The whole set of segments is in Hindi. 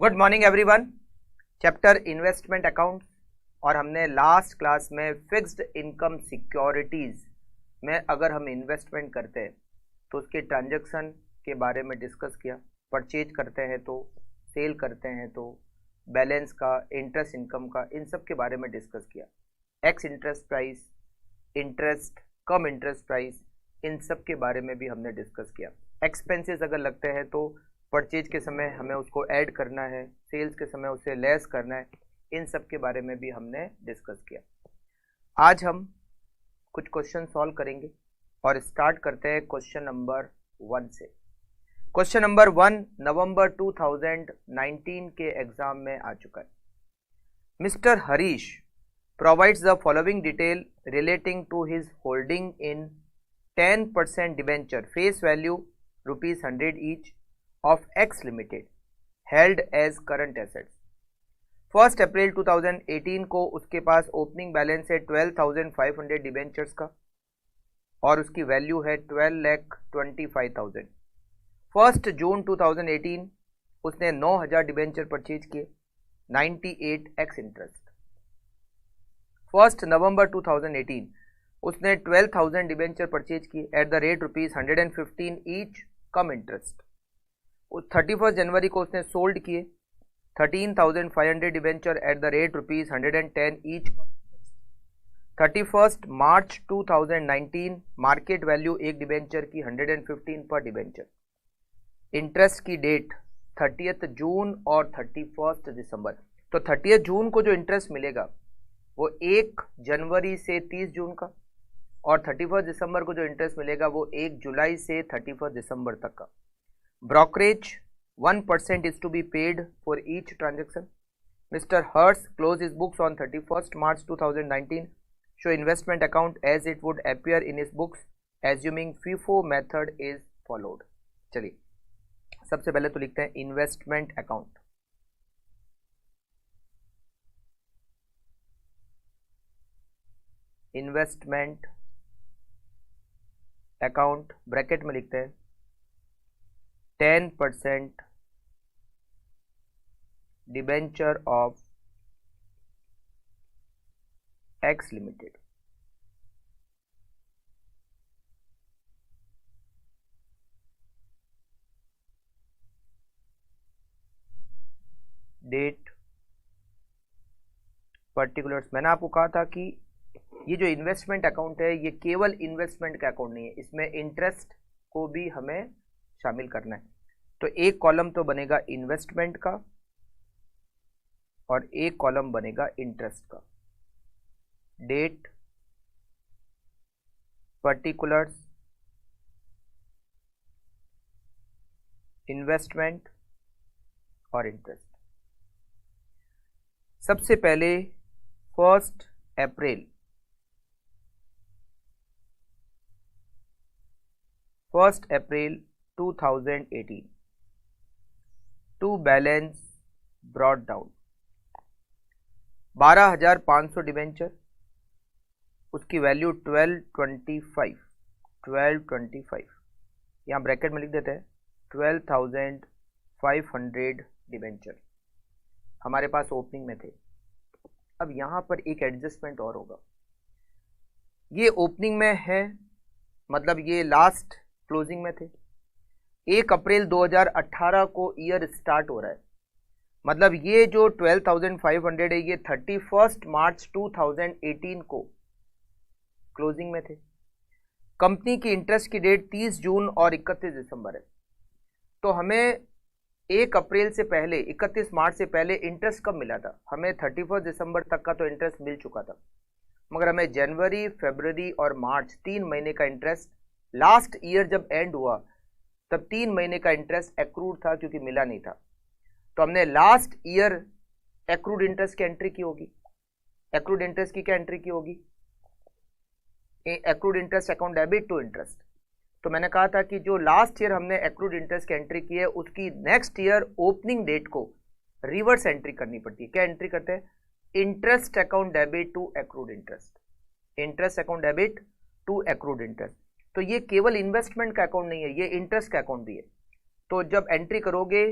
Good morning everyone. Chapter investment account और हमने लास्ट क्लास में फिक्स्ड इनकम सिक्योरिटीज में अगर हम इन्वेस्टमेंट करते हैं तो उसके ट्रांजैक्शन के बारे में डिस्कस किया। परचेज करते हैं तो, सेल करते हैं तो, बैलेंस का, इंटरेस्ट इनकम का, इन सब के बारे में डिस्कस किया। X interest price, interest, cum interest price, इन सब के बारे में भी हमने डिस्कस किया। एक्सपेंसेस अगर लगते हैं तो परचेज के समय हमें उसको ऐड करना है, सेल्स के समय उसे लेस करना है, इन सब के बारे में भी हमने डिस्कस किया। आज हम कुछ क्वेश्चन सॉल्व करेंगे और स्टार्ट करते हैं क्वेश्चन नंबर 1 से। क्वेश्चन नंबर 1 नवंबर 2019 के एग्जाम में आ चुका है। Mister Harish provides the following detail relating to his holding in 10% debenture face value ₹100 each of X Limited held as current assets। 1 April 2018 को उसके पास ओपनिंग बैलेंस है 12,500 डिबेंचर्स का और उसकी वैल्यू है 12,25,000। 1 जून 2018 उसने 9,000 डिबेंचर परचेज किए 98x इंटरेस्ट। 1 नवंबर 2018 उसने 12,000 डिबेंचर परचेज किए eight the rate ₹115 each cum interest. 31 जनवरी को उसने सोल्ड किए 13,500 debenture at the rate ₹110 each. 31 March 2019 market value एक डिबेंचर की 115 पर डिबेंचर। इंटरेस्ट की डेट 30 जून और 31 दिसंबर। तो 30 जून को जो इंटरेस्ट मिलेगा वो 1 जनवरी से 30 जून का और 31 दिसंबर को जो इंटरेस्ट मिलेगा वो 1 जुलाई से 31 दिसंबर तक का। Brokerage 1% is to be paid for each transaction. Mister Harsh close his books on 31 March 2019 show investment account as it would appear in his books assuming FIFO method is followed. चलिए सबसे पहले तो लिखते हैं investment account. Investment account bracket में लिखते हैं 10% debenture of x limited. Date, particulars. मैंने आपको कहा था कि ये जो इन्वेस्टमेंट अकाउंट है ये केवल इन्वेस्टमेंट का अकाउंट नहीं है, इसमें इंटरेस्ट को भी हमें शामिल करना है। तो एक कॉलम तो बनेगा इन्वेस्टमेंट का और एक कॉलम बनेगा इंटरेस्ट का। डेट, पर्टिकुलर्स, इन्वेस्टमेंट और इंटरेस्ट। सबसे पहले 1 April 1 April 2018 to balance brought down 12,500 debenture, उसकी वैल्यू 1225 यहाँ ब्रैकेट में लिख देते हैं 12,500 डिबेंचर हमारे पास ओपनिंग में थे। अब यहाँ पर एक एडजस्टमेंट और होगा। ये ओपनिंग में है मतलब ये लास्ट क्लोजिंग में थे। 1 अप्रैल 2018 को ईयर स्टार्ट हो रहा है, मतलब ये जो 12,500 है ये 31 मार्च 2018 को क्लोजिंग में थे। कंपनी की इंटरेस्ट की डेट 30 जून और 31 दिसंबर है। तो हमें 1 अप्रैल से पहले 31 मार्च से पहले इंटरेस्ट कब मिला था? हमें 31 दिसंबर तक का तो इंटरेस्ट मिल चुका था, मगर हमें जनवरी, फरवरी और मार्च 3 महीने का इंटरेस्ट लास्ट ईयर जब एंड हुआ तब 3 महीने का इंटरेस्ट एक्रूड था क्योंकि मिला नहीं था। तो हमने लास्ट ईयर एक्रूड इंटरेस्ट की एंट्री की होगी। एक्रूड इंटरेस्ट की क्या एंट्री की होगी? Accrued interest account debit to interest. तो मैंने कहा था कि जो लास्ट ईयर हमने एक्रूड इंटरेस्ट की एंट्री की है उसकी नेक्स्ट ईयर ओपनिंग डेट को रिवर्स एंट्री करनी पड़ती है। क्या एंट्री करते हैं? Interest account debit to accrued interest. Interest account debit to accrued interest. तो ये केवल इन्वेस्टमेंट का अकाउंट नहीं है, ये इंटरेस्ट का अकाउंट भी है। तो जब एंट्री करोगे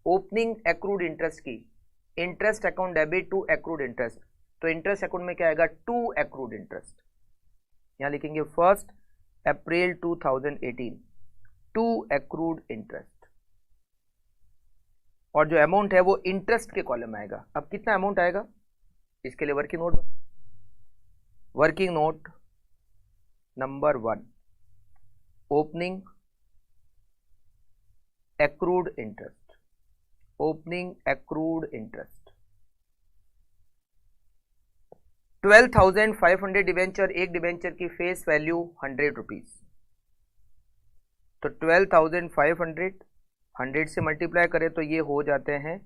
ओपनिंग एक्रूड इंटरेस्ट की interest account debit to accrued interest, तो इंटरेस्ट अकाउंट में क्या आएगा, टू एक्रूड इंटरेस्ट। यहां लिखेंगे 1 अप्रैल 2018 टू एक्रूड इंटरेस्ट, और जो अमाउंट है वो इंटरेस्ट के कॉलम में आएगा। अब कितना अमाउंट आएगा, इसके लिए working note number 1, opening accrued interest, opening accrued interest 12,500 debenture, एक डिबेंचर की फेस वैल्यू 100 रुपीज, तो 12,500 100 से मल्टीप्लाई करें तो ये हो जाते हैं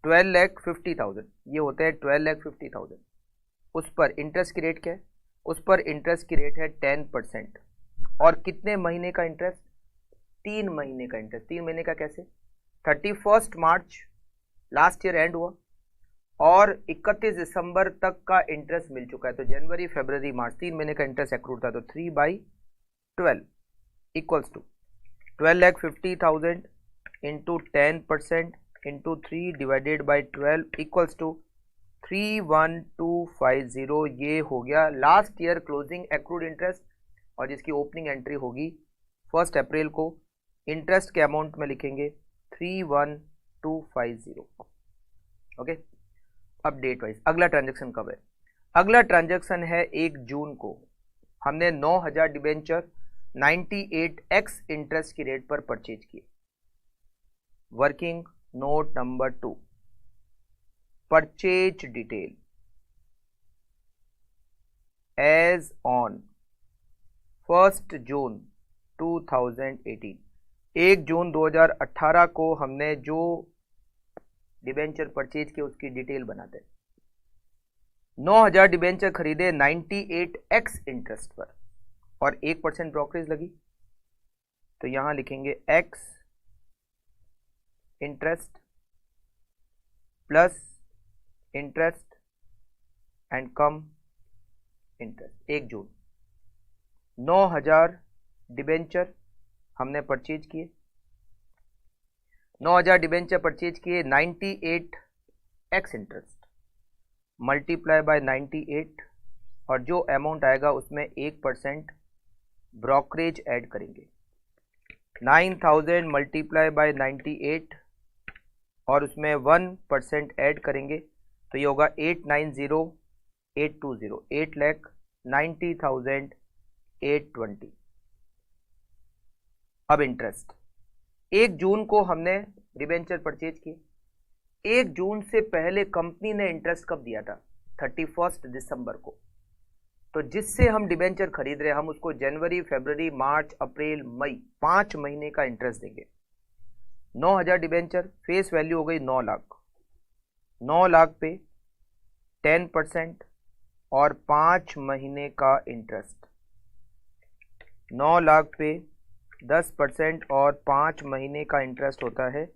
12,50,000, ये होते हैं 12,50,000। उस पर इंटरेस्ट की रेट क्या है, उस पर इंटरेस्ट की रेट है 10%, और कितने महीने का इंटरेस्ट, 3 महीने का इंटरेस्ट। 3 महीने का कैसे, 31 मार्च लास्ट ईयर एंड हुआ और 31 दिसंबर तक का इंटरेस्ट मिल चुका है, तो जनवरी फरवरी मार्च 3 महीने का इंटरेस्ट एक्रूड था, तो 3/12 equals to 12,50,000 into 10% into 3 divided by 12 equals to 31250। ये हो गया last year closing accrued interest, और जिसकी ओपनिंग एंट्री होगी 1 अप्रैल को। इंटरेस्ट के अमाउंट में लिखेंगे 31250। ओके, अब डेट वाइज अगला ट्रांजैक्शन कब है, अगला ट्रांजैक्शन है 1 जून को। हमने 9,000 डिबेंचर 98x इंटरेस्ट की रेट पर परचेज किए। Working note number 2, purchase detail as on 1 जून 2018, 1 जून 2018 को हमने जो डिबेंचर परचेज किए उसकी डिटेल बनाते हैं। 9,000 डिबेंचर खरीदे 98x इंटरेस्ट पर और 1% ब्रोकरेज लगी, तो यहां लिखेंगे x interest plus interest and come interest. 1 June 9,000 debenture हमने परचेज किए, 9,000 डिबेंचर परचेज किए, 98x इंटरेस्ट मल्टीप्लाई बाय 98, और जो अमाउंट आएगा उसमें 1% ब्रोकरेज ऐड करेंगे। 9,000 मल्टीप्लाई बाय 98 और उसमें 1% ऐड करेंगे, तो ये होगा 890,820, 8,90,820। अब इंटरेस्ट, 1 जून को हमने डिबेंचर परचेज किए, 1 जून से पहले कंपनी ने इंटरेस्ट कब दिया था, 31 दिसंबर को, तो जिससे हम डिबेंचर खरीद रहे हैं हम उसको जनवरी फरवरी मार्च अप्रैल मई 5 महीने का इंटरेस्ट देंगे। 9,000 डिबेंचर, फेस वैल्यू हो गई 9 लाख, 9 लाख पे 10% और 5 महीने का इंटरेस्ट, 9 लाख पे 10% और 5 महीने का इंटरेस्ट होता है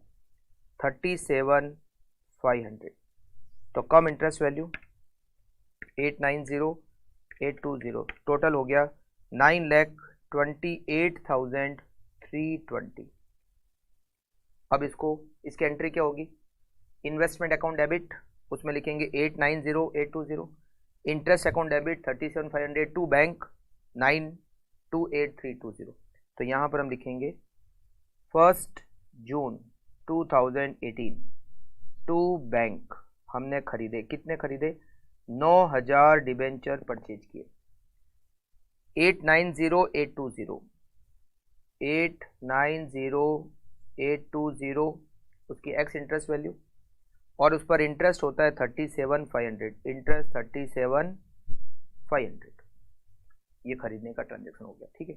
37,500, तो कम इंटरेस्ट वैल्यू 890,820, टोटल हो गया 9,28,320। अब इसकी एंट्री क्या होगी, इन्वेस्टमेंट अकाउंट डेबिट, उसमें लिखेंगे 890,820, interest account debit 37,500 to bank 928,320, तो यहां पर हम लिखेंगे 1 जून 2018 टू बैंक हमने खरीदे, कितने खरीदे, 9,000 डिबेंचर परचेज किए, 890,820, 890,820 उसकी एक्स इंटरेस्ट वैल्यू, और उस पर इंटरेस्ट होता है 37,500, इंटरेस्ट 37,500, ये खरीदने का ट्रांजैक्शन हो गया। ठीक है,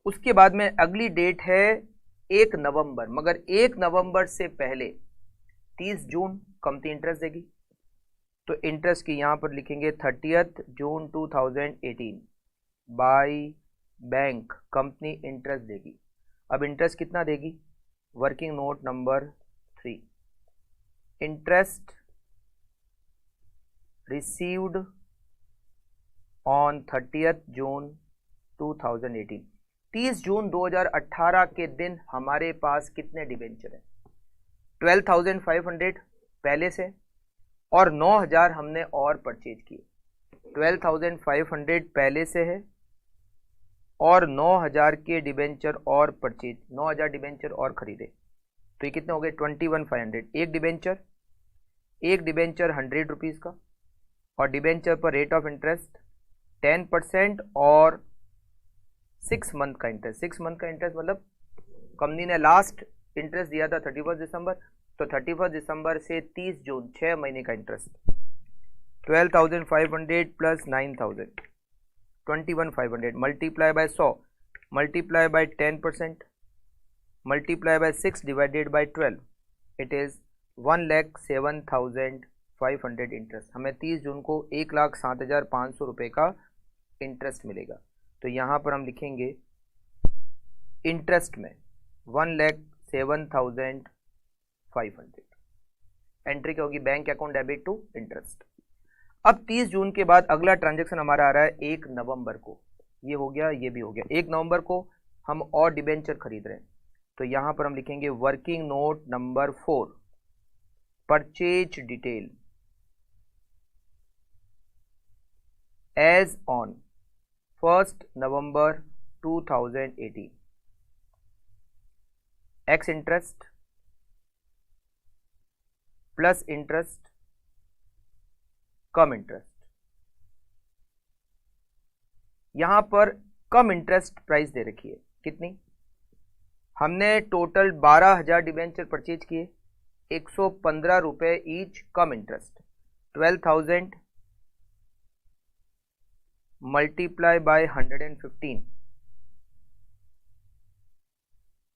उसके बाद में अगली डेट है 1 नवंबर, मगर 1 नवंबर से पहले 30 जून कंपनी इंटरेस्ट देगी, तो इंटरेस्ट की यहां पर लिखेंगे 30 जून 2018 बाय बैंक कंपनी इंटरेस्ट देगी। अब इंटरेस्ट कितना देगी, working note number 3, interest received on 30 जून 2018, 30 जून 2018 के दिन हमारे पास कितने डिबेंचर हैं? 12,500 पहले से और 9,000 हमने और परचेज किए। 12,500 पहले से है और 9,000 के डिबेंचर और परचेज, 9,000 डिबेंचर और खरीदे, तो ये कितने हो गए? 21,500। एक डिबेंचर 100 रुपीज़ का और डिबेंचर पर रेट ऑफ इंटरेस्ट 10% और 6 मंथ का इंटरेस्ट। 6 मंथ का इंटरेस्ट मतलब कंपनी ने लास्ट इंटरेस्ट दिया था 31 दिसंबर, तो 31 दिसंबर से 30 जून 6 महीने का interest. 12,500 plus 9,000 21,500 multiply by 100 multiply by 10% multiply bye 6 divided by 12, it is 1,07,500 interest. हमें 30 जून को 1,07,500 रुपये का इंटरेस्ट मिलेगा। तो यहाँ पर हम लिखेंगे इंटरेस्ट में 1,07,500। एंट्री क्या होगी? Bank account debit to interest. अब 30 जून के बाद अगला ट्रांजैक्शन हमारा आ रहा है 1 नवंबर को। ये हो गया, ये भी हो गया। 1 नवंबर को हम और डिबेंचर खरीद रहे हैं, तो यहाँ पर हम लिखेंगे working note number 4, purchase detail as on 1 November 2018, ex interest plus interest cum interest. यहां पर कम इंटरेस्ट प्राइस दे रखी है, कितनी? हमने टोटल 12,000 डिबेंचर परचेज किए, 115 रुपए each cum interest. 12,000 multiply by 115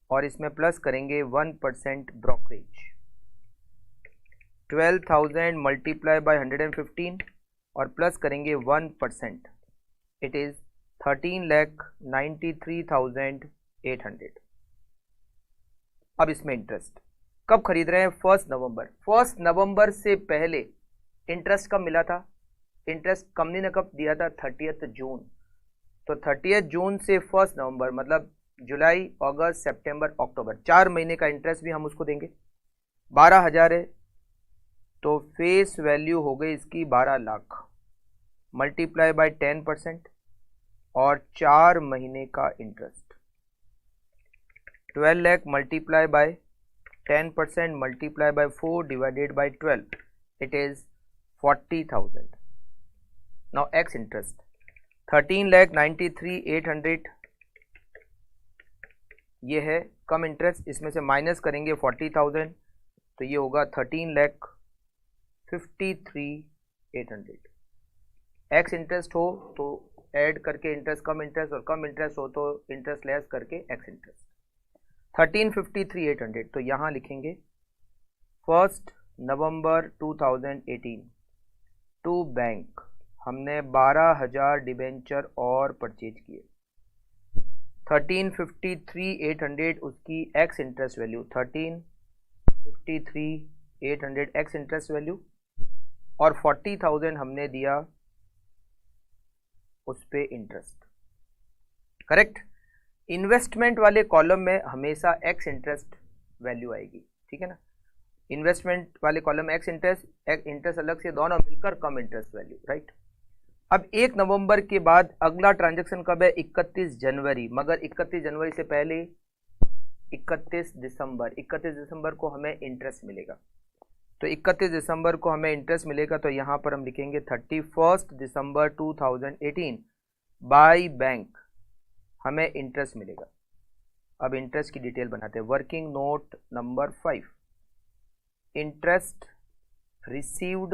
और इसमें प्लस करेंगे 1% ब्रोकरेज। 12,000 मल्टीप्लाई बाय 115 और प्लस करेंगे 1%, इट इज 13,93,800। अब इसमें इंटरेस्ट कब खरीद रहे हैं? 1 नवंबर। 1 नवंबर से पहले इंटरेस्ट कब मिला था? इंटरेस्ट कंपनी ने कब दिया था? 30 जून। तो 30 जून से 1 नवंबर मतलब जुलाई, अगस्त, सितंबर, अक्टूबर, 4 महीने का इंटरेस्ट भी हम उसको देंगे। 12,000 है तो फेस वैल्यू हो गई इसकी 12 लाख, मल्टीप्लाई बाय 10% और 4 महीने का interest. 12 lakh multiply by 10% multiply bye 4 divided by 12, it is 40,000। Now x interest 13,93,800, ये है कम इंटरेस्ट। इसमें से माइनस करेंगे 40,000 तो ये होगा 13,53,800। एक्स इंटरेस्ट हो तो ऐड करके इंटरेस्ट कम इंटरेस्ट, और कम इंटरेस्ट हो तो इंटरेस्ट लेस करके एक्स इंटरेस्ट। 13,53,800। तो यहाँ लिखेंगे 1 नवंबर 2018 टू बैंक हमने 12,000 डिबेंचर और परचेज किए। 13,53,800 उसकी x interest value, 13,53,800 x interest value, और 40,000 हमने दिया उस पे इंटरेस्ट। करेक्ट। इन्वेस्टमेंट वाले कॉलम में हमेशा एक्स इंटरेस्ट वैल्यू आएगी, ठीक है ना। इन्वेस्टमेंट वाले कॉलम में एक्स इंटरेस्ट अलग से, दोनों मिलकर कम इंटरेस्ट वैल्यू, राइट। अब 1 नवंबर के बाद अगला ट्रांजैक्शन कब है? 31 जनवरी। मगर 31 जनवरी से पहले 31 दिसंबर, 31 दिसंबर को हमें इंटरेस्ट मिलेगा। तो 31 दिसंबर को हमें इंटरेस्ट मिलेगा, तो यहाँ पर हम लिखेंगे 31 दिसंबर 2018 बाय बैंक हमें इंटरेस्ट मिलेगा। अब इंटरेस्ट की डिटेल बनाते हैं। Working note number 5, interest received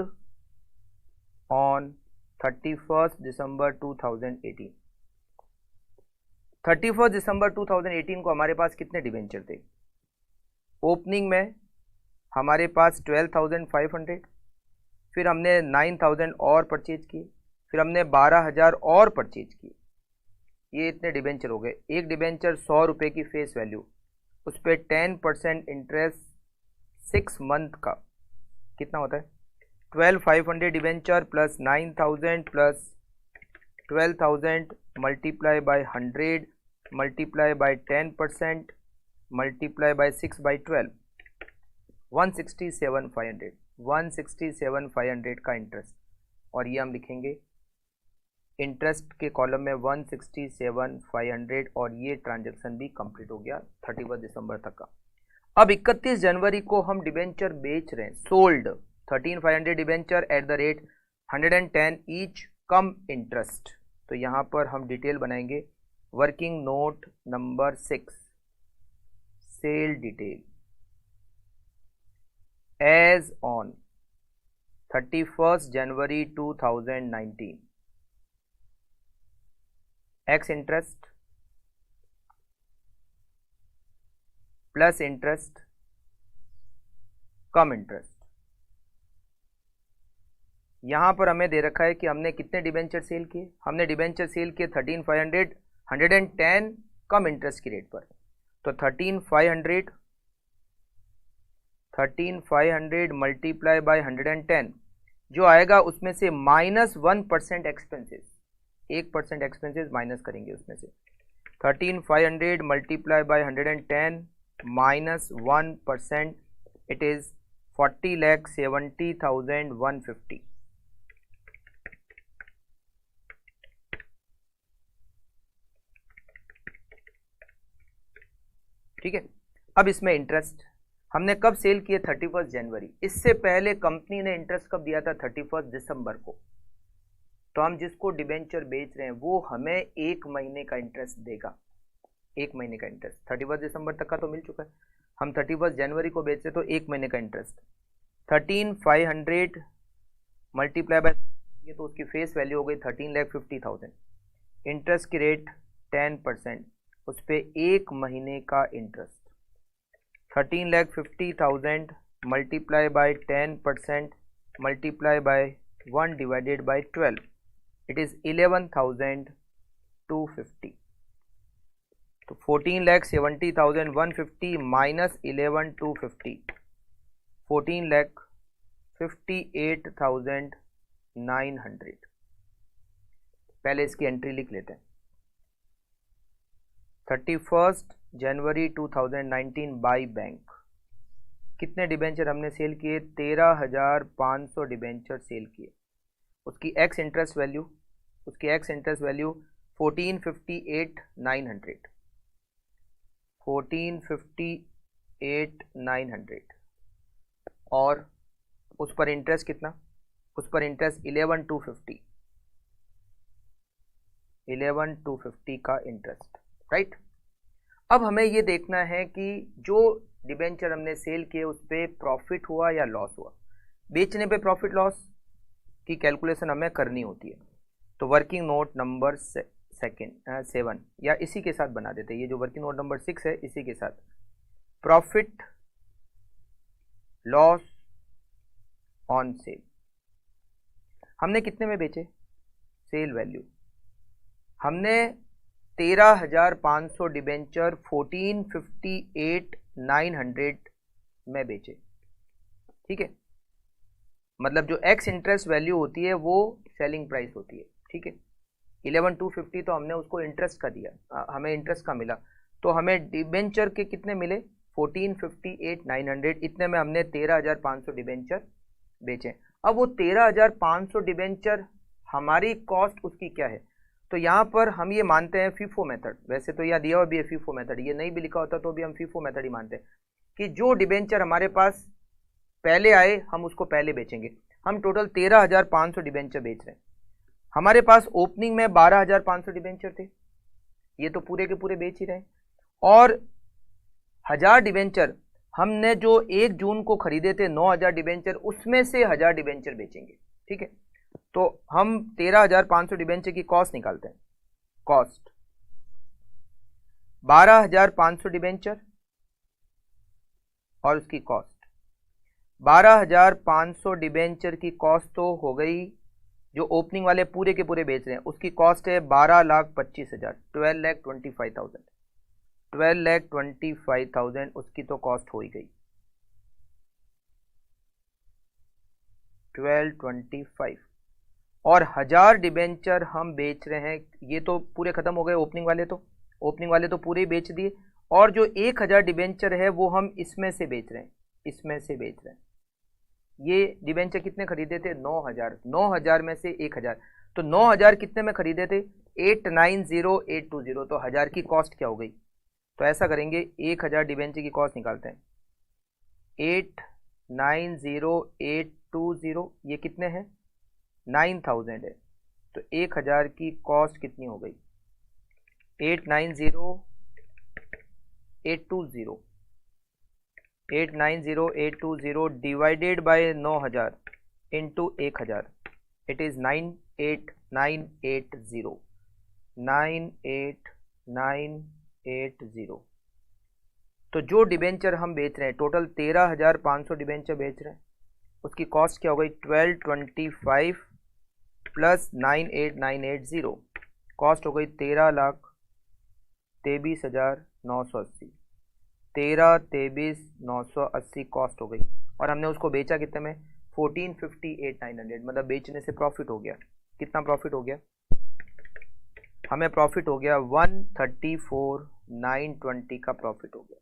on 31 दिसंबर 2018। 31 दिसंबर 2018 को हमारे पास कितने डिबेंचर थे? ओपनिंग में हमारे पास 12,500, फिर हमने 9,000 और परचेज किए, फिर हमने 12,000 और परचेज किए। ये इतने डिबेंचर हो गए। एक डिबेंचर 100 रुपये की फेस वैल्यू, उस पर 10% इंटरेस्ट 6 मंथ का कितना होता है? 12,500 debenture plus 9,000 plus 12,000 multiply by 100 multiply by 10% multiply bye 6/12, 167,500 का इंटरेस्ट। और ये हम लिखेंगे इंटरेस्ट के कॉलम में 167,500, और ये ट्रांजैक्शन भी कंप्लीट हो गया 31 दिसंबर तक का। अब 31 जनवरी को हम डिबेंचर बेच रहे हैं, sold 13,500 debenture at the rate 110 each cum interest. तो यहां पर हम डिटेल बनाएंगे, working note number 6, sale detail as on 31 January 2019, ex interest plus interest cum interest. यहां पर हमें दे रखा है कि हमने कितने डिबेंचर सेल किए, हमने डिबेंचर सेल किए 13,500 110 कम इंटरेस्ट की रेट पर। तो 13,500 मल्टीप्लाई बाय 110 जो आएगा उसमें से -1% एक्सपेंसेस, 1% एक्सपेंसेस माइनस करेंगे उसमें से। 13,500 मल्टीप्लाई बाय 110 -1%, इट इज 40,70,150। ठीक है। अब इसमें इंटरेस्ट हमने कब सेल किए, 31 जनवरी। इससे पहले कंपनी ने इंटरेस्ट कब दिया था, 31 दिसंबर को। तो हम जिसको डिबेंचर बेच रहे हैं वो हमें 1 महीने का इंटरेस्ट देगा, 1 महीने का इंटरेस्ट। 31 दिसंबर तक का तो मिल चुका है, हम 31 जनवरी को बेच रहे तो 1 महीने का इंटरेस्ट। 13,500 मल्टीप्लाई बाय, ये तो उसकी फेस वैल्यू हो गई 13,50,000। इंटरेस्ट की रेट 10%, उस पर 1 महीने का interest. 13,50,000 multiply by 10% multiply bye 1 divided by 12, it is 11,250। तो 14,70,150 माइनस 11,250, 14,58,900। पहले इसकी एंट्री लिख लेते हैं। 31 जनवरी 2019 बाई बैंक कितने डिबेंचर हमने सेल किए, 13,500 डिबेंचर सेल किए। उसकी एक्स इंटरेस्ट वैल्यू 14,58,900, 14,58,900, और उस पर इंटरेस्ट कितना, उस पर इंटरेस्ट 11,250 का इंटरेस्ट, राइट। अब हमें ये देखना है कि जो डिबेंचर हमने सेल किए उस पर प्रॉफिट हुआ या लॉस हुआ। बेचने पे प्रॉफिट लॉस की कैलकुलेशन हमें करनी होती है। तो वर्किंग नोट नंबर 7 या इसी के साथ बना देते हैं, ये जो वर्किंग नोट नंबर 6 है इसी के साथ, प्रॉफिट लॉस ऑन सेल। हमने कितने में बेचे, सेल वैल्यू हमने 13,500 डिबेंचर 14,58,900 में बेचे। ठीक है, मतलब जो एक्स इंटरेस्ट वैल्यू होती है वो सेलिंग प्राइस होती है। ठीक है, 11,250 तो हमने उसको इंटरेस्ट का दिया, हमें इंटरेस्ट का मिला, तो हमें डिबेंचर के कितने मिले, 14,58,900। इतने में हमने 13,500 डिबेंचर बेचे। अब वो 13,500 डिबेंचर हमारी कॉस्ट उसकी क्या है, तो यहाँ पर हम ये मानते हैं फीफो मेथड। वैसे तो यहाँ दिया हुआ भी है फीफो मेथड, ये नहीं भी लिखा होता तो भी हम फीफो मेथड ही मानते हैं कि जो डिबेंचर हमारे पास पहले आए हम उसको पहले बेचेंगे। हम टोटल 13,500 डिबेंचर बेच रहे हैं, हमारे पास ओपनिंग में 12,500 डिबेंचर थे, ये तो पूरे के पूरे बेच ही रहे, और 1,000 डिबेंचर हमने जो 1 जून को खरीदे थे 9,000 डिबेंचर, उसमें से 1,000 डिबेंचर बेचेंगे। ठीक है, तो हम 13,500 डिबेंचर की कॉस्ट निकालते हैं। कॉस्ट 12,500 डिबेंचर और उसकी कॉस्ट 12,500 डिबेंचर की कॉस्ट तो हो गई, जो ओपनिंग वाले पूरे के पूरे बेच रहे हैं उसकी कॉस्ट है 12,25,000, 12,25,000, 12,25,000 उसकी तो कॉस्ट हो ही गई, 1225। और 1,000 डिबेंचर हम बेच रहे हैं, ये तो पूरे खत्म हो गए ओपनिंग वाले, तो ओपनिंग वाले तो पूरे ही बेच दिए, और जो 1000 डिबेंचर है वो हम इसमें से बेच रहे हैं, इसमें से बेच रहे हैं। ये डिबेंचर कितने खरीदे थे? 9000, 9000 में से 1000, तो 9000 कितने में खरीदे थे? 890820, तो 1000 की कॉस्ट क्या हो गई? तो ऐसा करेंगे, 1000 डिबेंचर की कॉस्ट निकालते हैं, 890820, ये कितने हैं? 9000 है, तो 1000 की कॉस्ट कितनी हो गई? 890820, 890820 divided by 9000 into 1000, it is 98980, 98980। तो जो डिबेंचर हम बेच रहे हैं, टोटल 13500 डिबेंचर बेच रहे हैं, उसकी कॉस्ट क्या हो गई? 1225 प्लस 98980, कॉस्ट हो गई 13,23,980, 13,23,980 कॉस्ट हो गई। और हमने उसको बेचा कितने में? 1458,900, मतलब बेचने से प्रॉफिट हो गया। कितना प्रॉफिट हो गया? हमें प्रॉफिट हो गया 134,920 का प्रॉफिट हो गया।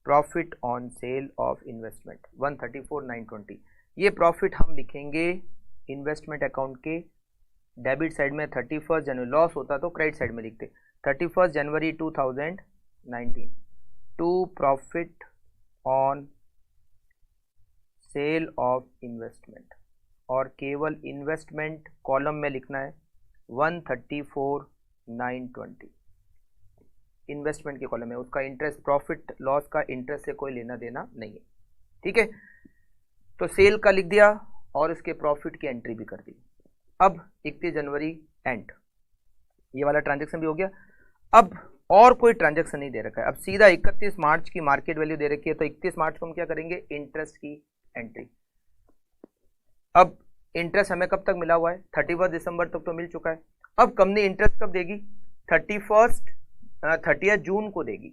Profit on sale of investment 134,920। ये प्रॉफिट हम लिखेंगे इन्वेस्टमेंट अकाउंट के डेबिट साइड में। 31 जनवरी लॉस होता तो क्रेडिट साइड में लिखते, 31 January 2019 to profit on sale of investment, और केवल इन्वेस्टमेंट कॉलम में लिखना है 134,920। इन्वेस्टमेंट के कॉलम में उसका इंटरेस्ट, प्रॉफिट लॉस का इंटरेस्ट से कोई लेना देना नहीं है, ठीक है। तो सेल का लिख दिया और इसके प्रॉफिट की एंट्री भी कर दी। अब 31 जनवरी एंड, ये वाला ट्रांजैक्शन भी हो गया। अब और कोई ट्रांजैक्शन नहीं दे रखा है, अब सीधा 31 मार्च की मार्केट वैल्यू दे रखी है, तो 31 मार्च को हम क्या करेंगे? इंटरेस्ट की एंट्री। अब इंटरेस्ट हमें कब तक मिला हुआ है? 31 दिसंबर तक तो मिल चुका है। अब कंपनी इंटरेस्ट कब देगी? 30 जून को देगी,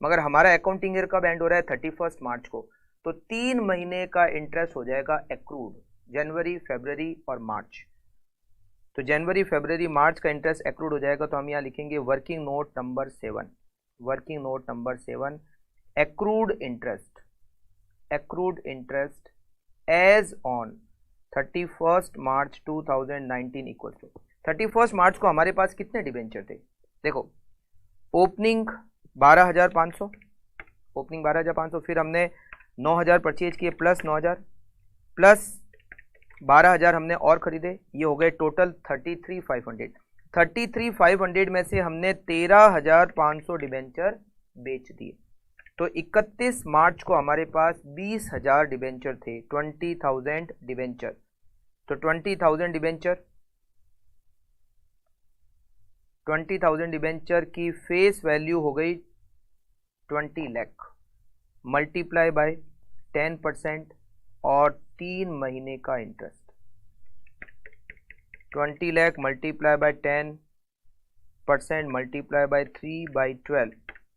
मगर हमारा अकाउंटिंग ईयर कब एंड हो रहा है? 31 मार्च को। तो 3 महीने का इंटरेस्ट हो जाएगा एक्रूड, जनवरी, फरवरी और मार्च। तो जनवरी, फरवरी, मार्च का इंटरेस्ट एक्रूड हो जाएगा। तो हम यहाँ लिखेंगे working note number 7, working note number 7, accrued interest, accrued interest as on 31 March 2019 equal to 31 मार्च को हमारे पास कितने डिबेंचर थे? देखो, ओपनिंग 12,500, ओपनिंग 12,500, फिर हमने 9,000 परचेज किए प्लस 9,000 प्लस 12,000 हमने और खरीदे, ये हो गए टोटल 33,500। 33,500 में से हमने 13,500 डिबेंचर बेच दिए। तो 31 मार्च को हमारे पास 20,000 डिबेंचर थे, 20,000 डिबेंचर। तो 20,000 डिबेंचर, 20,000 डिबेंचर की फेस वैल्यू हो गई 20 लाख, मल्टीप्लाई बाय 10% और 3 महीने का interest. 20 lakh multiply by 10% multiply by 3/12,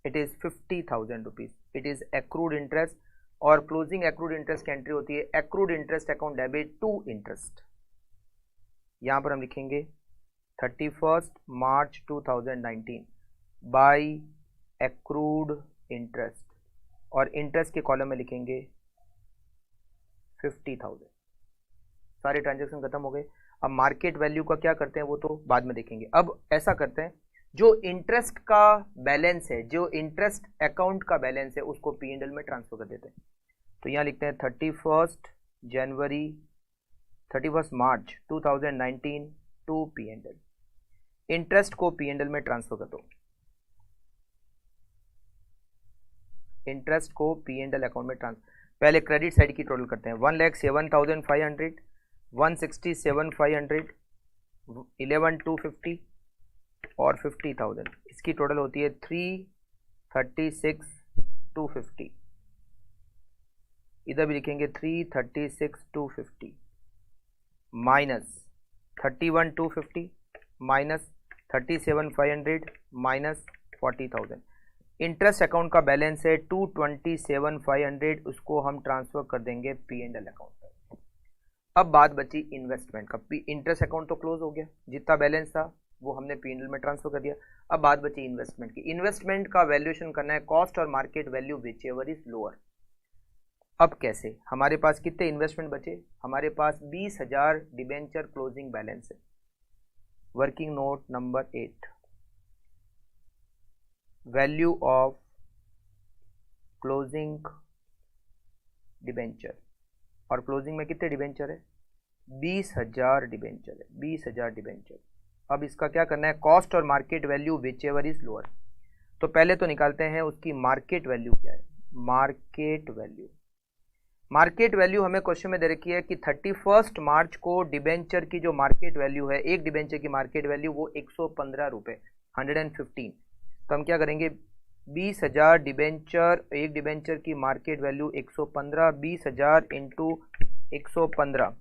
it is 50,000 rupees. It is accrued interest, और क्लोजिंग एक्रूड इंटरेस्ट की एंट्री होती है accrued interest account debit to interest. यहां पर हम लिखेंगे 31 मार्च 2019 बाय एक्रूड इंटरेस्ट, और इंटरेस्ट के कॉलम में लिखेंगे 50,000। सारे ट्रांजैक्शन खत्म हो गए। अब मार्केट वैल्यू का क्या करते हैं वो तो बाद में देखेंगे। अब ऐसा करते हैं, जो इंटरेस्ट का बैलेंस है, जो इंटरेस्ट अकाउंट का बैलेंस है, उसको P&L में ट्रांसफर कर देते हैं। तो यहाँ लिखते हैं 31 मार्च 2019 टू P&L। इंटरेस्ट को P&L में ट्रांसफर कर दो, इंटरेस्ट को P&L अकाउंट में ट्रांसफर। पहले क्रेडिट साइड की टोटल करते हैं, 1,07,500, 167,500, 11,250 और 50,000। इसकी टोटल होती है 336,250। इधर भी लिखेंगे 336,250 minus 31,250 minus 37,500 minus 40,000। Interest account का बैलेंस है 227,500, उसको हम ट्रांसफर कर देंगे P&L अकाउंट पर। अब बात बची इन्वेस्टमेंट का। इंटरेस्ट अकाउंट तो क्लोज हो गया, जितना बैलेंस था वो हमने P&L में ट्रांसफर कर दिया। अब बात बची इन्वेस्टमेंट की। इन्वेस्टमेंट का वैल्यूएशन करना है कॉस्ट और market value whichever is lower. अब कैसे? हमारे पास कितने इन्वेस्टमेंट बचे? हमारे पास 20,000 डिबेंचर क्लोजिंग बैलेंस है। Working note number 8, value of closing debenture. और क्लोजिंग में कितने डिबेंचर है? 20,000 डिबेंचर है, 20,000 डिबेंचर। अब इसका क्या करना है? कॉस्ट और market value whichever is lower. तो पहले तो निकालते हैं उसकी मार्केट वैल्यू क्या है। मार्केट वैल्यू, मार्केट वैल्यू हमें क्वेश्चन में दे रखी है कि 31 मार्च को डिबेंचर की जो मार्केट वैल्यू है, एक डिबेंचर की मार्केट वैल्यू वो 115 रुपये, 115। तो हम क्या करेंगे? 20,000 डिबेंचर, एक डिबेंचर की मार्केट वैल्यू 115, 20,000 इंटू 115,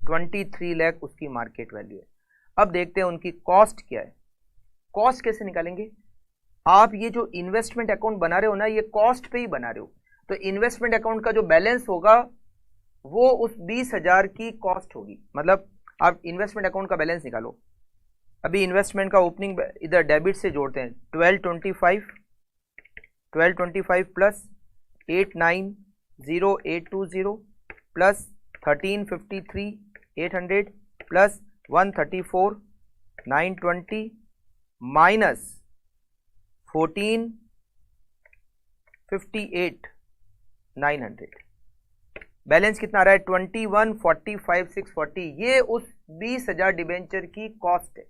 23 लाख उसकी मार्केट वैल्यू है। अब देखते हैं उनकी कॉस्ट क्या है। कॉस्ट कैसे निकालेंगे? आप ये जो इन्वेस्टमेंट अकाउंट बना रहे हो ना, ये कॉस्ट पे ही बना रहे हो। तो इन्वेस्टमेंट अकाउंट का जो बैलेंस होगा वो उस 20,000 की कॉस्ट होगी। मतलब आप इन्वेस्टमेंट अकाउंट का बैलेंस निकालो। अभी इन्वेस्टमेंट का ओपनिंग इधर डेबिट से जोड़ते हैं। 1225 plus 890820 plus 1353 plus 134 920 minus 1458 900। Balance कितना आ रहा है? 2145,640। ये उस 20,000 डिबेंचर की कॉस्ट है।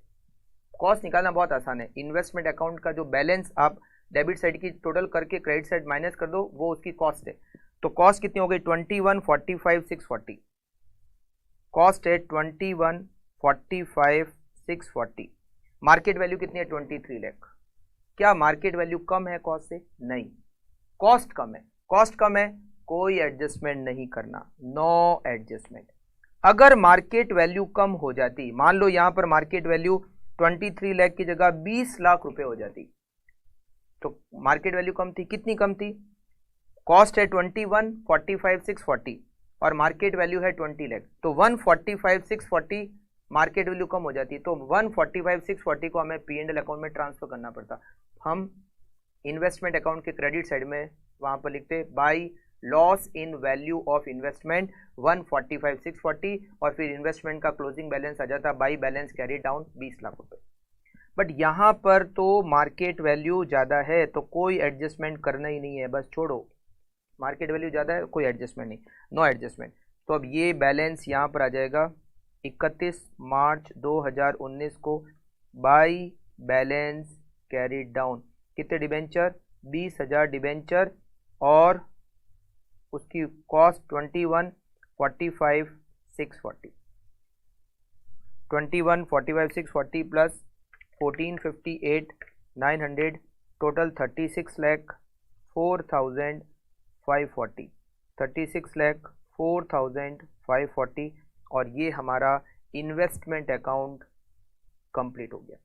कॉस्ट निकालना बहुत आसान है। इन्वेस्टमेंट अकाउंट का जो बैलेंस आप डेबिट साइड की टोटल करके क्रेडिट साइड माइनस कर दो, वो उसकी कॉस्ट है। तो कॉस्ट कितनी हो गई? 2145,640। कॉस्ट है 2145,640। मार्केट वैल्यू कितनी है? 23 लाख। क्या मार्केट वैल्यू कम है कॉस्ट से? नहीं, कॉस्ट कम है। कॉस्ट कम है, कोई एडजस्टमेंट नहीं करना, नो एडजस्टमेंट। अगर मार्केट वैल्यू कम हो जाती, मान लो यहां पर मार्केट वैल्यू 23 लाख की जगह 20 लाख रुपए हो जाती, तो मार्केट वैल्यू कम थी। कितनी कम थी? कॉस्ट है 2145,640 और मार्केट वैल्यू है 20 लाख। तो 145,640 मार्केट वैल्यू कम हो जाती, तो 145,640 को हमें P&L अकाउंट में ट्रांसफर करना पड़ता। हम इन्वेस्टमेंट अकाउंट के क्रेडिट साइड में वहां पर लिखते by loss in value of investment 145,640 और फिर इन्वेस्टमेंट का क्लोजिंग बैलेंस आ जाता by balance carry down 20 lakh रुपए। बट यहां पर तो मार्केट वैल्यू ज़्यादा है, तो कोई एडजस्टमेंट करना ही नहीं है, बस छोड़ो। मार्केट वैल्यू ज़्यादा है, कोई एडजस्टमेंट नहीं, नो एडजस्टमेंट। तो अब ये बैलेंस यहाँ पर आ जाएगा 31 मार्च 2019 को बाई बैलेंस कैरीड डाउन। कितने डिबेंचर? 20,000 डिबेंचर और उसकी कॉस्ट 2145,640। 2145,640 plus 1458,900 total 36,04,540। 36,04,540 और ये हमारा इन्वेस्टमेंट अकाउंट कंप्लीट हो गया।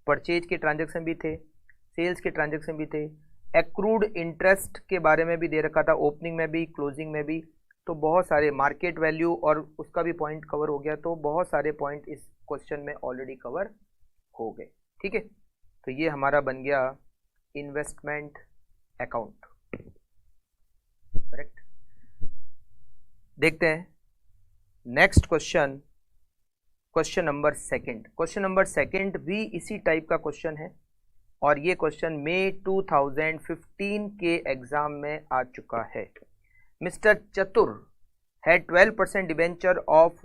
परचेज के ट्रांजैक्शन भी थे, सेल्स के ट्रांजैक्शन भी थे, एक्रूड इंटरेस्ट के बारे में भी दे रखा था, ओपनिंग में भी क्लोजिंग में भी। तो बहुत सारे मार्केट वैल्यू और उसका भी पॉइंट कवर हो गया। तो बहुत सारे पॉइंट इस क्वेश्चन में ऑलरेडी कवर हो गए। ठीक है, तो ये हमारा बन गया इन्वेस्टमेंट अकाउंट। करेक्ट। देखते हैं next question, question number second. Question number second भी इसी टाइप का क्वेश्चन है और ये क्वेश्चन मई 2015 के एग्जाम में आ चुका है। Mister Chatur had 12% debenture of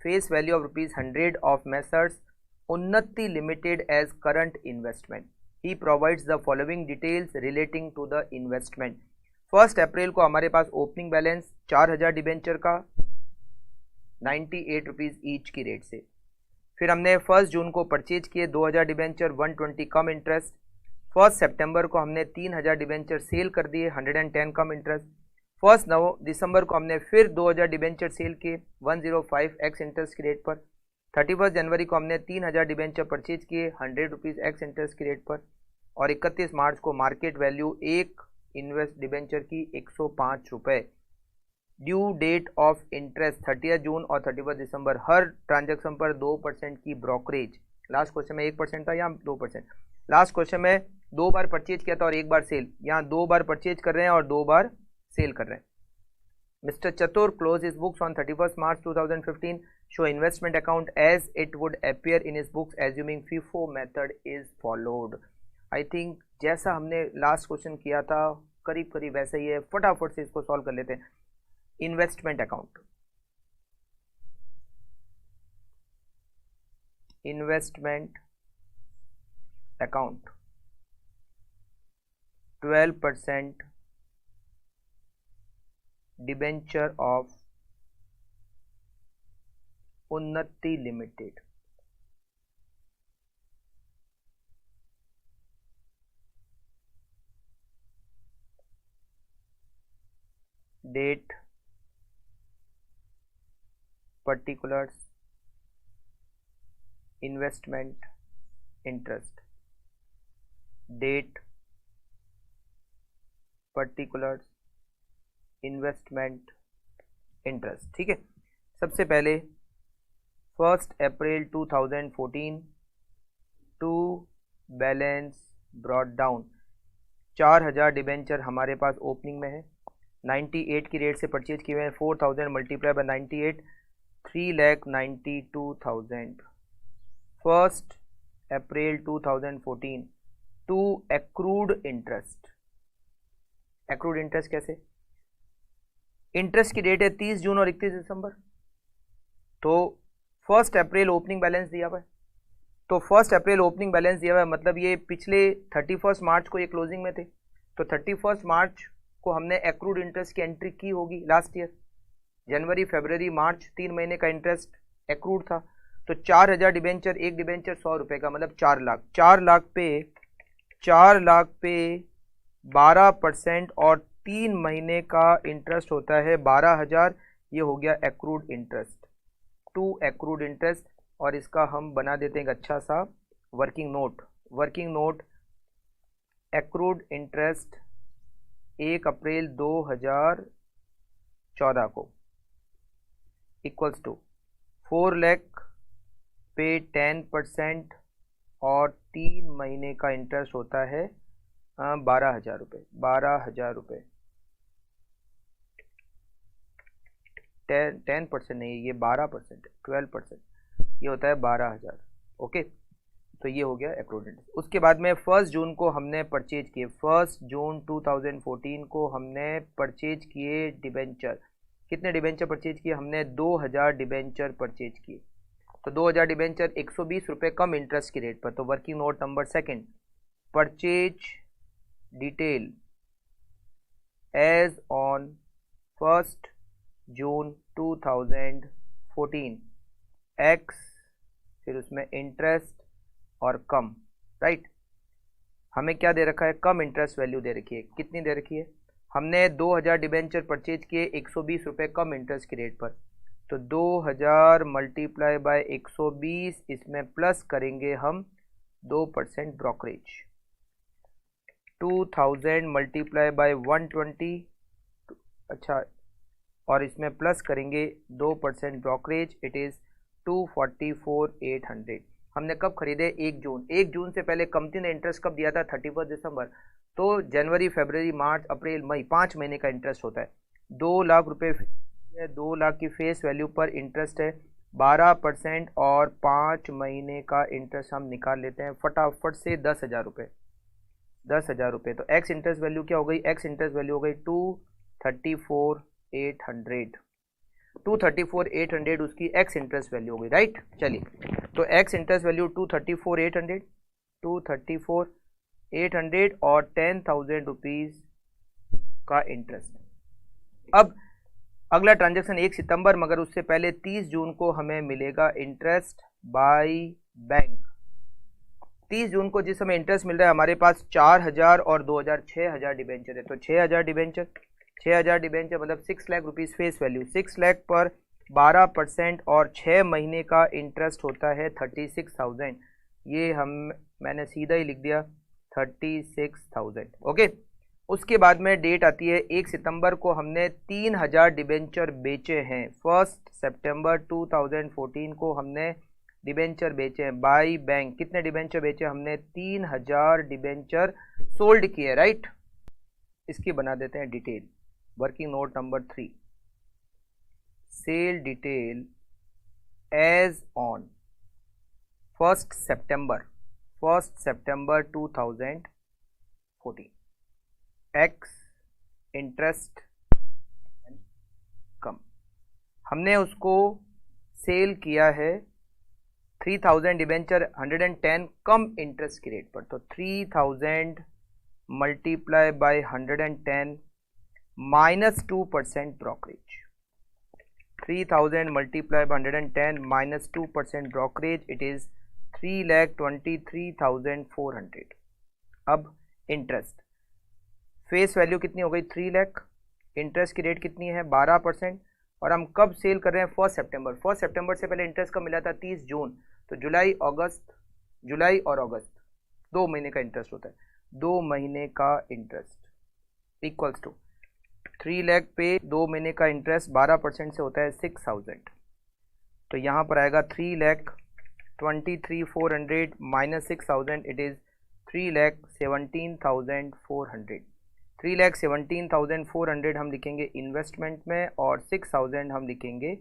face value of ₹100 of Messrs Unnati Limited as current investment. He provides the following details relating to the investment. 1 अप्रैल को हमारे पास ओपनिंग बैलेंस 4,000 डिबेंचर का 98 रुपीज़ ईच की रेट से। फिर हमने 1 जून को परचेज किए 2,000 डिबेंचर 120 कम इंटरेस्ट। 1 सितंबर को हमने 3,000 डिबेंचर सेल कर दिए 110 कम इंटरेस्ट। 1 दिसंबर को हमने फिर 2,000 डिबेंचर सेल किए 105x इंटरेस्ट की रेट पर। 31 जनवरी को हमने 3,000 डिबेंचर परचेज किए 100 रुपीज़ एक्स इंटरेस्ट की रेट पर। और 31 मार्च को मार्केट वैल्यू 1 इन्वेस्ट डिबेंचर की 105 रुपये। ड्यू डेट ऑफ इंटरेस्ट 30 जून और 31 दिसंबर। हर ट्रांजैक्शन पर 2% की ब्रोकरेज। लास्ट क्वेश्चन में 1% था, यहाँ 2%। लास्ट क्वेश्चन में 2 बार परचेज किया था और 1 बार सेल, यहाँ 2 बार परचेज कर रहे हैं और 2 बार सेल कर रहे हैं। Mr. Chatur closed his books on 31st March 2015. Show investment account as it would appear in his books assuming FIFO method is followed. I think जैसा हमने लास्ट क्वेश्चन किया था करीब करीब वैसा ही है। फटाफट से इसको सॉल्व कर लेते हैं। Investment account, investment account 12% debenture of Unnati Limited. Date, particulars, investment interest. Date, particulars, investment interest. ठीक है, सबसे पहले 1 अप्रैल 2014 to balance brought down. 4000 debenture हमारे पास ओपनिंग में है, 98 की रेट से परचेज किए हुए हैं। 4000 multiply by 98, 3,92,000। 1 April 2014 to accrued interest. Accrued interest कैसे? इंटरेस्ट की डेट है 30 जून और 31 दिसंबर, तो 1 अप्रैल ओपनिंग बैलेंस दिया हुआ है। तो 1 अप्रैल ओपनिंग बैलेंस दिया हुआ है मतलब ये पिछले 31 मार्च को ये क्लोजिंग में थे, तो 31 मार्च को हमने एक्रूड इंटरेस्ट की एंट्री की होगी लास्ट ईयर। जनवरी, फरवरी, मार्च 3 महीने का इंटरेस्ट एक्रूड था। तो 4000 डिबेंचर, एक डिबेंचर 100 रुपये का मतलब 4 लाख। 4 लाख पे 12% और 3 महीने का इंटरेस्ट होता है 12,000। ये हो गया accrued interest, to accrued interest. और इसका हम बना देते हैं एक अच्छा सा working note. Working note, accrued interest 1 अप्रैल 2014 को इक्वल्स टू 4 लाख पे 10% और 3 महीने का इंटरेस्ट होता है 12,000 रुपये। 12,000 रुपये 10% नहीं, ये 12%, 12%, ये होता है 12,000। ओके, तो ये हो गया एक्रूड इंटरेस्ट। उसके बाद में 1 जून को हमने परचेज किए, 1 जून 2014 को हमने परचेज किए डिबेंचर। कितने डिबेंचर परचेज किए हमने? 2000 डिबेंचर परचेज किए। तो 2000 डिबेंचर 120 रुपये कम इंटरेस्ट की रेट पर। तो working note number 2, purchase detail as on 1 June 2014 ex, फिर उसमें इंटरेस्ट और कम, राइट। हमें क्या दे रखा है? कम इंटरेस्ट वैल्यू दे रखी है। कितनी दे रखी है? हमने 2000 डिबेंचर परचेज किए 120 रुपये कम इंटरेस्ट की रेट पर। तो 2000 मल्टीप्लाई बाय 120, इसमें प्लस करेंगे हम 2% ब्रोकरेज। 2000 मल्टीप्लाई बाय 120, अच्छा, और इसमें प्लस करेंगे 2% ब्रोकरेज। It is 244,800। हमने कब खरीदे? 1 जून। 1 जून से पहले कंपनी ने इंटरेस्ट कब दिया था? 31 दिसंबर। तो जनवरी, फरवरी, मार्च, अप्रैल, मई, 5 महीने का इंटरेस्ट होता है। 2 लाख रुपये, 2 लाख की फेस वैल्यू पर इंटरेस्ट है 12% और 5 महीने का इंटरेस्ट हम निकाल लेते हैं फटाफट से 10,000 रुपये। 10,000 रुपये, तो एक्स इंटरेस्ट वैल्यू क्या हो गई? एक्स इंटरेस्ट वैल्यू हो गई 234,800। 234,800 उसकी एक्स इंटरेस्ट वैल्यू हो गई, राइट। चलिए, तो एक्स इंटरेस्ट वैल्यू 234,800 और 10,000 रुपीज़ का इंटरेस्ट। अब अगला ट्रांजैक्शन 1 सितंबर, मगर उससे पहले 30 जून को हमें मिलेगा इंटरेस्ट बाय बैंक। 30 जून को जिस समय इंटरेस्ट मिल रहा है हमारे पास 4000 और 2000, 6000 डिबेंचर है। तो 6000 डिबेंचर, 6000 डिबेंचर मतलब 6 lakh rupees face value. 6 lakh पर 12% और 6 महीने का इंटरेस्ट होता है 36,000। ये मैंने सीधा ही लिख दिया 36,000। ओके, उसके बाद में डेट आती है 1 सितंबर को हमने 3000 डिबेंचर बेचे हैं। 1 सितंबर 2014 को हमने डिबेंचर बेचे हैं बाय बैंक। कितने डिबेंचर बेचे हमने? 3000 डिबेंचर सोल्ड किए, राइट। इसकी बना देते हैं detail. Working note number 3, sale detail as on 1 September 2014, ex interest cum. हमने उसको सेल किया है 3000 डिबेंचर 110 कम इंटरेस्ट की रेट पर। तो 3000 multiply by 110 minus 2% brokerage. 3000 multiply by 110 minus 2% brokerage, it is 3,23,400। अब इंटरेस्ट फेस वैल्यू कितनी हो गई? 3 लाख। इंटरेस्ट की रेट कितनी है? 12%। और हम कब सेल कर रहे हैं? 1 सितंबर। 1 सितंबर से पहले इंटरेस्ट कब मिला था? 30 जून। तो जुलाई और अगस्त 2 महीने का इंटरेस्ट होता है। 2 महीने का इंटरेस्ट इक्वल्स टू 3 लाख पे 2 महीने का इंटरेस्ट 12% से होता है 6000। तो यहाँ पर आएगा 3,23,400 माइनस 6000, इट इज 3,17,400। 3,17,400 हम लिखेंगे इन्वेस्टमेंट में और 6000 हम लिखेंगे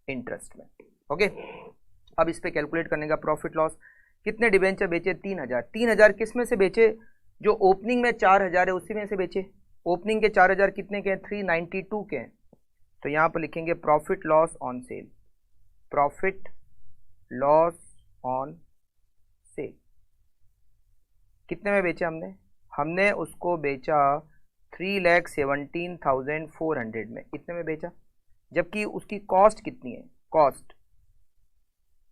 इंटरेस्ट में। ओके, अब इस पे कैलकुलेट करने का प्रॉफिट लॉस। कितने डिबेंचर बेचे? 3000। 3000 किस में से बेचे? जो ओपनिंग में 4000 है उसी में से बेचे। ओपनिंग के 4000 कितने के हैं? 392 के हैं। तो यहाँ पर लिखेंगे profit loss on sale. Profit loss on sale कितने में बेचा हमने उसको बेचा 3,17,400 में। इतने में बेचा, जबकि उसकी कॉस्ट कितनी है? कॉस्ट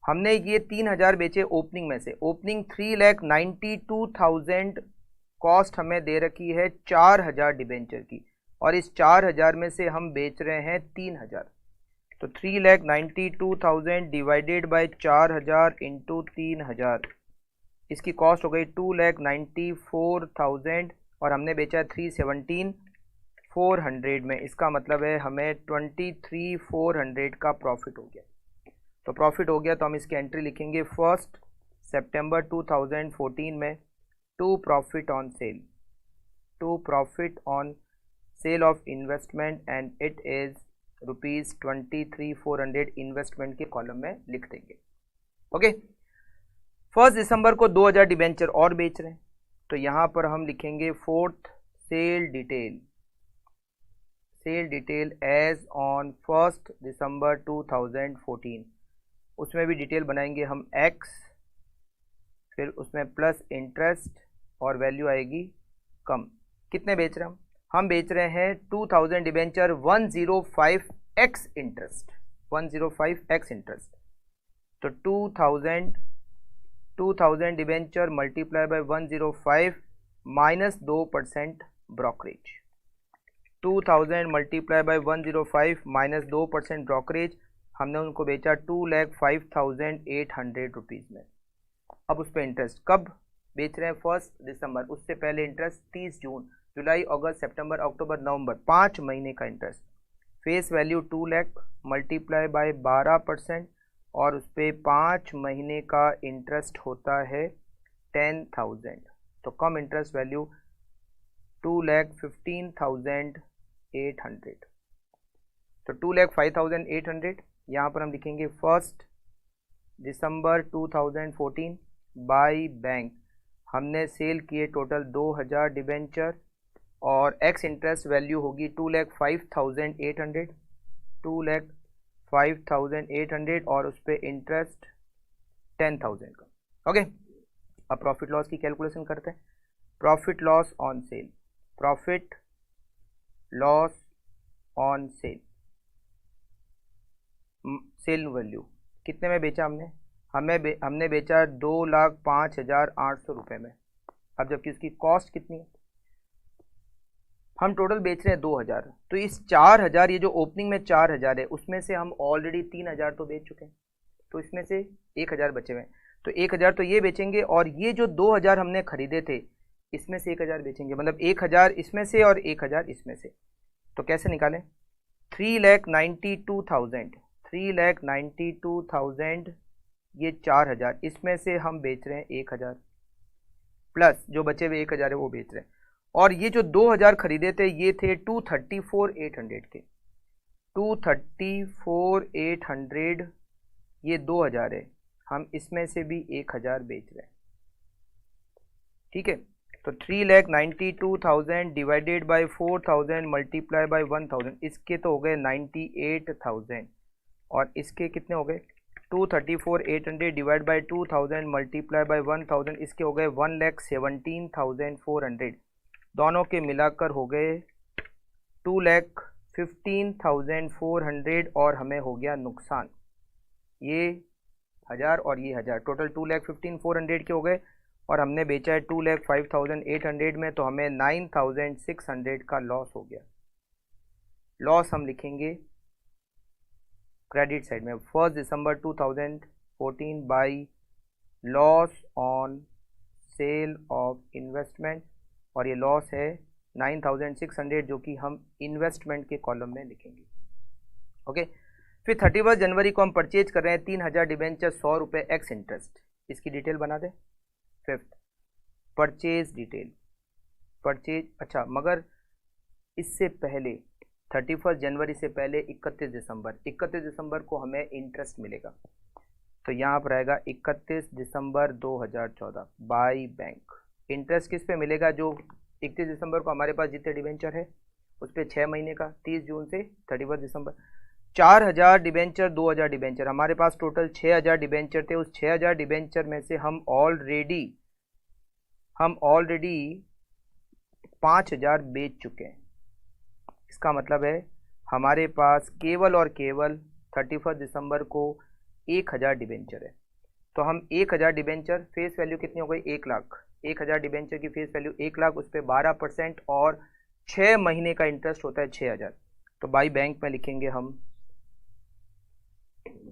हमने ये 3000 बेचे ओपनिंग में से। ओपनिंग 3,92,000 कॉस्ट हमें दे रखी है 4000 डिबेंचर की, और इस 4000 में से हम बेच रहे हैं 3000। तो 3,92,000 डिवाइडेड बाय 4000 इंटू 3000, इसकी कॉस्ट हो गई 2,94,000 और हमने बेचा 3,17,400 में। इसका मतलब है हमें 23,400 का प्रॉफिट हो गया। तो प्रॉफिट हो गया तो हम इसकी एंट्री लिखेंगे 1 सितंबर 2014 में to profit on sale of investment and it is ₹23,400 investment के कॉलम में लिख देंगे। ओके, 1 दिसंबर को 2000 डिबेंचर और बेच रहे हैं, तो यहां पर हम लिखेंगे 4th sale detail as on 1 December 2014। उसमें भी डिटेल बनाएंगे हम एक्स, फिर उसमें प्लस इंटरेस्ट और वैल्यू आएगी कम। कितने बेच रहे हैं हम बेच रहे हैं 2000 डिबेंचर 105x इंटरेस्ट। तो 2000 debenture multiply by 105 minus 2% brokerage. 2000 multiply by 105 minus 2% brokerage, हमने उनको बेचा 2,05,800 रुपीज़ में। अब उस पर इंटरेस्ट कब बेच रहे हैं? 1 दिसंबर। उससे पहले इंटरेस्ट 30 जून, जुलाई, अगस्त, सितंबर, अक्टूबर, नवंबर, 5 महीने का interest. Face value 2 lakh multiply bye 12% और उस पर 5 महीने का इंटरेस्ट होता है 10,000। तो कम इंटरेस्ट वैल्यू 2,15,800। तो 2,05,800 यहाँ पर हम लिखेंगे 1 दिसंबर 2014 बाय बैंक। हमने सेल किए टोटल 2000 डिबेंचर और एक्स इंटरेस्ट वैल्यू होगी 2,05,800 और उस पर इंटरेस्ट 10,000 का। ओके, अब प्रॉफिट लॉस की कैलकुलेशन करते हैं। Profit loss on sale, profit loss on sale value कितने में बेचा हमने बेचा 2,05,800 रुपये में। अब जबकि उसकी कॉस्ट कितनी है? हम टोटल बेच रहे हैं 2000, तो इस 4000, ये जो ओपनिंग में 4000 है उसमें से हम ऑलरेडी 3000 तो बेच चुके हैं, तो इसमें से 1000 बचे हुए हैं। तो 1000 तो ये बेचेंगे और ये जो 2000 हमने खरीदे थे इसमें से 1000 बेचेंगे, मतलब 1000 इसमें से और 1000 इसमें से। तो कैसे निकालें? 3,92,000, 3,92,000 ये 4000, इसमें से हम बेच रहे हैं 1000 प्लस जो बचे हुए 1000 है वो बेच रहे हैं। और ये जो 2000 खरीदे थे ये थे 234,800 के, 234,800 ये 2000 है, हम इसमें से भी 1000 बेच रहे हैं। ठीक है, तो 3,92,000 डिवाइडेड बाई 4000 मल्टीप्लाई बाई 1000, इसके तो हो गए 98,000 और इसके कितने हो गए 234,800 डिवाइड बाई 2000 मल्टीप्लाई बाई 1000, इसके हो गए 1,17,400, दोनों के मिलाकर हो गए 2,15,400 और हमें हो गया नुकसान। ये 1000 और ये 1000 टोटल 2,15,400 के हो गए और हमने बेचा है 2,05,800 में, तो हमें 9,600 का लॉस हो गया। लॉस हम लिखेंगे क्रेडिट साइड में 1 December 2014 by loss on sale of investment, और ये लॉस है 9,600 जो कि हम इन्वेस्टमेंट के कॉलम में लिखेंगे। ओके, फिर 31 जनवरी को हम परचेज कर रहे हैं 3000 डिबेंचर 100 रुपये एक्स इंटरेस्ट, इसकी डिटेल बना दें। फिफ्थ परचेज डिटेल, परचेज, अच्छा मगर इससे पहले 31 जनवरी से पहले 31 दिसंबर को हमें इंटरेस्ट मिलेगा, तो यहाँ पर आएगा 31 दिसंबर 2014 बाई बैंक। इंटरेस्ट किस पे मिलेगा? जो 31 दिसंबर को हमारे पास जितने डिबेंचर है उस पर 6 महीने का, 30 जून से 31 दिसंबर। 4000 डिबेंचर, 2000 डिबेंचर, हमारे पास टोटल 6000 डिबेंचर थे। उस 6000 डिबेंचर में से हम ऑलरेडी 5000 बेच चुके हैं। इसका मतलब है हमारे पास केवल और केवल 31 दिसंबर को 1000 डिबेंचर है। तो हम 1000 डिबेंचर, फेस वैल्यू कितनी हो गई 1 लाख, 1000 डिबेंचर की फेस वैल्यू 1 लाख, उस पर 12% और 6 महीने का इंटरेस्ट होता है 6000, तो बाई बैंक में लिखेंगे हम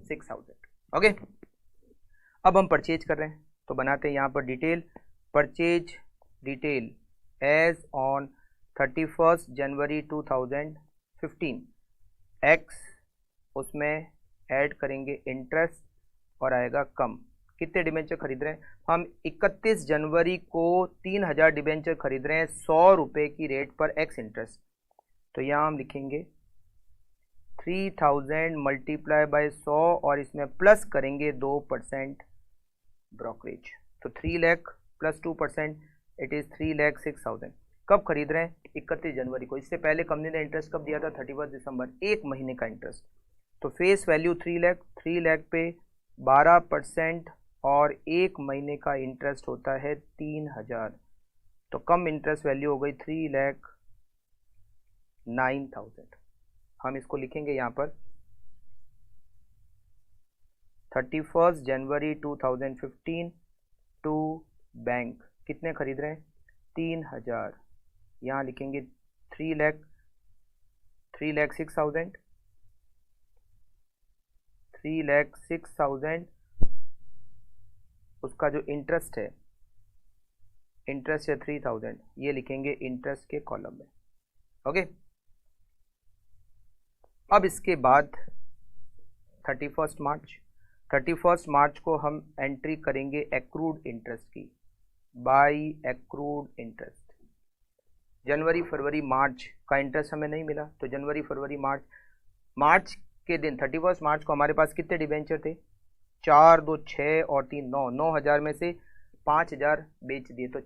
6000। ओके, अब हम परचेज कर रहे हैं तो बनाते हैं यहाँ पर detail, purchase detail as on 31 January 2015 ex, उसमें ऐड करेंगे इंटरेस्ट और आएगा कम। कितने डिबेंचर खरीद रहे हैं हम? 31 जनवरी को 3000 डिबेंचर खरीद रहे हैं 100 रुपये की रेट पर एक्स इंटरेस्ट, तो यहाँ हम लिखेंगे 3000 मल्टीप्लाई बाय 100 और इसमें प्लस करेंगे 2% ब्रोकरेज, तो 3 लाख प्लस 2% इट इज़ 3,06,000। कब खरीद रहे हैं? 31 जनवरी को। इससे पहले कंपनी ने इंटरेस्ट कब दिया था? 31 दिसंबर, 1 महीने का इंटरेस्ट। तो फेस वैल्यू 3 लाख पे 12% और 1 महीने का इंटरेस्ट होता है 3000, तो कम इंटरेस्ट वैल्यू हो गई 3,09,000। हम इसको लिखेंगे यहाँ पर 31 जनवरी 2015 टू बैंक, कितने खरीद रहे हैं? 3000, यहाँ लिखेंगे 3,06,000, 3,06,000, उसका जो इंटरेस्ट है 3000, ये लिखेंगे इंटरेस्ट के कॉलम में। ओके, अब इसके बाद 31 मार्च को हम एंट्री करेंगे एक्रूड इंटरेस्ट की, बाई एक्रूड इंटरेस्ट। जनवरी फरवरी मार्च का इंटरेस्ट हमें नहीं मिला, तो जनवरी फरवरी मार्च के दिन 31 मार्च को हमारे पास कितने डिबेंचर थे? 4, 2, 6 और 3 9, 9000 में से 5000 बेच दिए, तो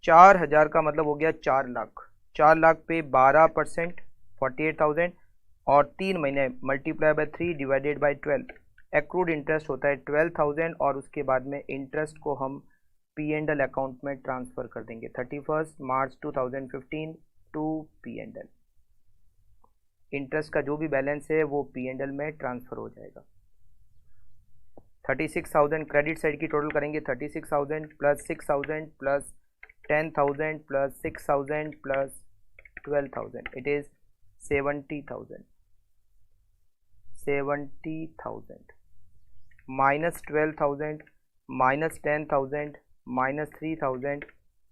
4000 का मतलब हो गया 4 लाख। 4 लाख पे 12% 48,000 और 3 महीने multiply by 3 divided by 12, accrued interest होता है 12,000 और उसके बाद में इंटरेस्ट को हम P&L अकाउंट में ट्रांसफ़र कर देंगे 31 मार्च 2015 टू P&L। इंटरेस्ट का जो भी बैलेंस है वो P&L में ट्रांसफ़र हो जाएगा। 36,000 क्रेडिट साइड की टोटल करेंगे, 36,000 plus 6,000 plus 10,000 plus 6,000 plus 12,000, it is 70,000 minus 12,000 minus 10,000 minus 3,000,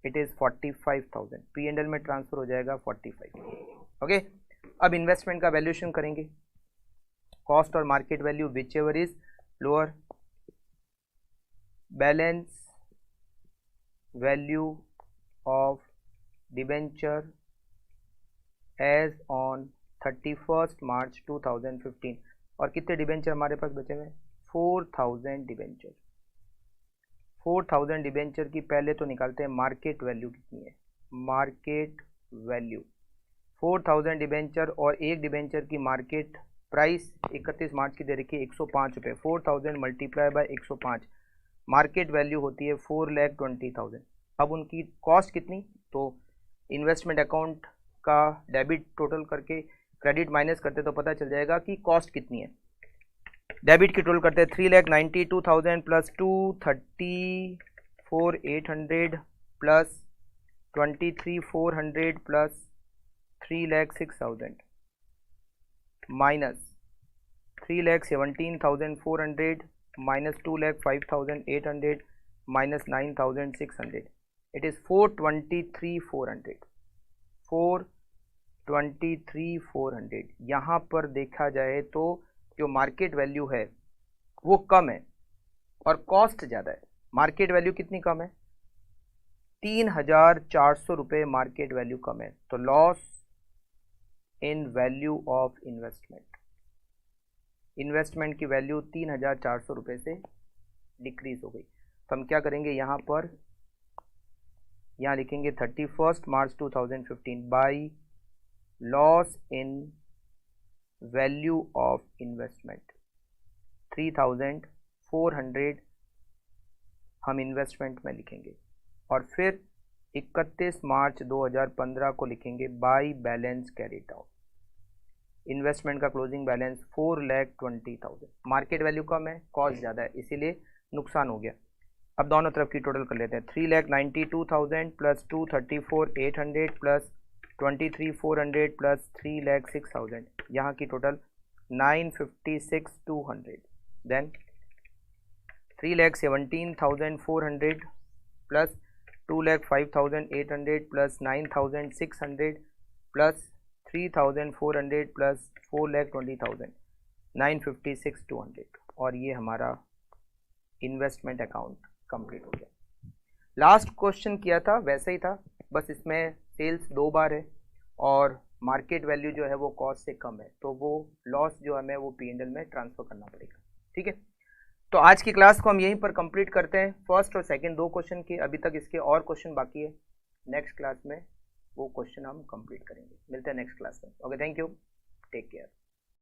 it is 45,000, P&L में ट्रांसफर हो जाएगा 45। ओके, अब इन्वेस्टमेंट का वैल्यूएशन करेंगे, कॉस्ट और market value whichever is lower, balance value of debenture as on 31 March 2015, और कितने डिबेंचर हमारे पास बचे हुए? 4000 डिबेंचर। 4000 डिबेंचर की पहले तो निकालते हैं मार्केट वैल्यू कितनी है, मार्केट वैल्यू 4000 डिबेंचर, और एक डिबेंचर की मार्केट प्राइस 31 मार्च की दे रखी है 105 रुपये, 4000 मल्टीप्लाई बाय 105, मार्केट वैल्यू होती है 4,20,000। अब उनकी कॉस्ट कितनी, तो इन्वेस्टमेंट अकाउंट का डेबिट टोटल करके क्रेडिट माइनस करते तो पता चल जाएगा कि कॉस्ट कितनी है। डेबिट की टोटल करते हैं 3,92,000 plus 234,800 plus 23,400 plus 3,06,000 minus 3,17,400 minus 2,05,800 minus 9,600, it is 423,400। 423,400 यहाँ पर देखा जाए तो जो मार्केट वैल्यू है वो कम है और कॉस्ट ज़्यादा है। मार्केट वैल्यू कितनी कम है? 3,400 रुपये मार्केट वैल्यू कम है, तो loss in value of investment, investment की वैल्यू 3,400 रुपये से डिक्रीज हो गई। तो हम क्या करेंगे, यहाँ पर यहाँ लिखेंगे 31 March 2015 by loss in value of investment 3,400 हम इन्वेस्टमेंट में लिखेंगे, और फिर 31 मार्च 2015 को लिखेंगे by balance carried out. Investment का क्लोजिंग बैलेंस 4,20,000, मार्केट वैल्यू कम है, कॉस्ट ज़्यादा है, इसीलिए नुकसान हो गया। अब दोनों तरफ की टोटल कर लेते हैं, 3,92,000 प्लस 234,800 प्लस 23,400 प्लस 3,06,000, यहाँ की total 956,200, then 3,17,400 plus 2,05,800 plus 9,600 plus 3,400 plus 4,20,000, 956,200, और ये हमारा इन्वेस्टमेंट अकाउंट कंप्लीट हो गया। लास्ट क्वेश्चन किया था वैसे ही था, बस इसमें सेल्स 2 बार है और मार्केट वैल्यू जो है वो कॉस्ट से कम है, तो वो लॉस जो हमें वो P&L में ट्रांसफर करना पड़ेगा। ठीक है, तो आज की क्लास को हम यहीं पर कंप्लीट करते हैं, फर्स्ट और सेकंड 2 क्वेश्चन की। अभी तक इसके और क्वेश्चन बाकी है, नेक्स्ट क्लास में वो क्वेश्चन हम कंप्लीट करेंगे। मिलते हैं नेक्स्ट क्लास में। Okay, thank you, take care.